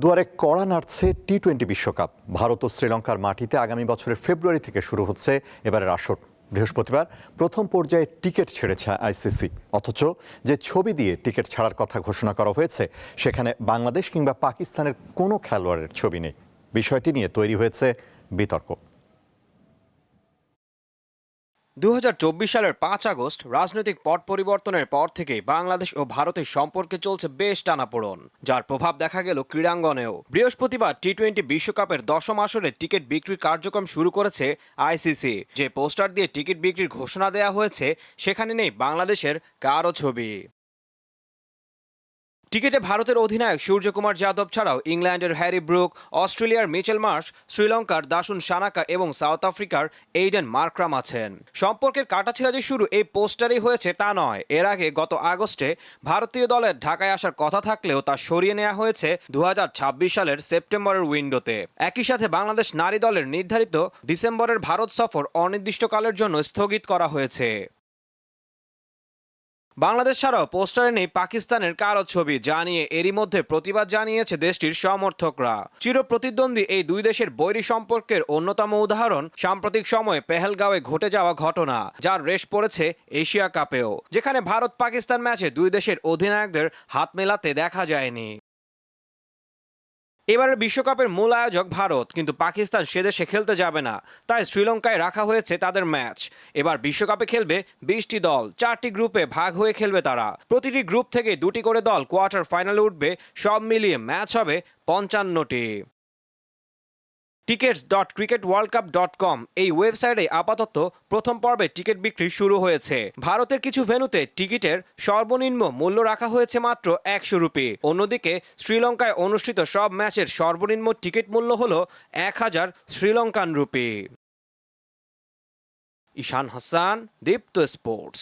দুয়ারে কড়া নাড়ছে টি-20 বিশ্বকাপ। ভারত ও শ্রীলঙ্কার মাটিতে আগামী বছরের ফেব্রুয়ারি থেকে শুরু হচ্ছে এবারের আসর। বৃহস্পতিবার প্রথম পর্যায়ে টিকিট ছেড়েছে আইসিসি। অথচ যে ছবি দিয়ে টিকিট ছাড়ার কথা ঘোষণা করা হয়েছে সেখানে বাংলাদেশ কিংবা পাকিস্তানের কোনো খেলোয়াড়ের ছবি নেই। বিষয়টি নিয়ে তৈরি হয়েছে বিতর্ক। 2024 সালের 5 আগস্ট রাজনৈতিক পট পরিবর্তনের পর থেকে বাংলাদেশ ও ভারতের সম্পর্কে চলছে বেশ টানাপোড়েন, যার প্রভাব দেখা গেল ক্রীড়াঙ্গনেও। বৃহস্পতিবার টি-20 বিশ্বকাপের 10ম আসরের টিকিট বিক্রির কার্যক্রম শুরু করেছে আইসিসি। যে পোস্টার দিয়ে টিকিট বিক্রির ঘোষণা দেওয়া হয়েছে সেখানে নেই বাংলাদেশের কারো ছবি। টিকিটে ভারতের অধিনায়ক সূর্যকুমার যাদব ছাড়াও ইংল্যান্ডের হ্যারি ব্রুক, অস্ট্রেলিয়ার মিচেল মার্শ, শ্রীলঙ্কার দাসুন সানাকা এবং সাউথ আফ্রিকার এইডেন মার্ক্রাম আছেন। সম্পর্কের কাটাছেঁড়া যে শুরু এই পোস্টারেই হয়েছে তা নয়। এর আগে গত আগস্টে ভারতীয় দলের ঢাকায় আসার কথা থাকলেও তা সরিয়ে নেওয়া হয়েছে 2026 সালের সেপ্টেম্বরের উইন্ডোতে। একই সাথে বাংলাদেশ নারী দলের নির্ধারিত ডিসেম্বরের ভারত সফর অনির্দিষ্টকালের জন্য স্থগিত করা হয়েছে। বাংলাদেশ ছাড়াও পোস্টারে নেই পাকিস্তানের কারো ছবি, যা নিয়ে এরই মধ্যে প্রতিবাদ জানিয়েছে দেশটির সমর্থকরা। চিরপ্রতিদ্বন্দ্বী এই দুই দেশের বৈরী সম্পর্কের অন্যতম উদাহরণ সাম্প্রতিক সময়ে পেহেলগাঁওয়ে ঘটে যাওয়া ঘটনা, যার রেশ পড়েছে এশিয়া কাপেও, যেখানে ভারত পাকিস্তান ম্যাচে দুই দেশের অধিনায়কদের হাত মেলাতে দেখা যায়নি। এবারের বিশ্বকাপের মূল আয়োজক ভারত, কিন্তু পাকিস্তান সেদেশে খেলতে যাবে না, তাই শ্রীলঙ্কায় রাখা হয়েছে তাদের ম্যাচ। এবার বিশ্বকাপে খেলবে 20টি দল, 4টি গ্রুপে ভাগ হয়ে খেলবে তারা। প্রতিটি গ্রুপ থেকে 2টি করে দল কোয়ার্টার ফাইনালে উঠবে। সব মিলিয়ে ম্যাচ হবে 55টি। tickets.cricketworldcup.com এই ওয়েবসাইটে আপাতত প্রথম পর্বে টিকিট বিক্রি শুরু হয়েছে। ভারতের কিছু ভেন্যুতে টিকিটের সর্বনিম্ন মূল্য রাখা হয়েছে মাত্র 100 রুপি। অন্যদিকে শ্রীলঙ্কায় অনুষ্ঠিত সব ম্যাচের সর্বনিম্ন টিকিট মূল্য হল 1000 শ্রীলঙ্কান রুপি। ঈশান হাসান, দীপ্ত স্পোর্টস।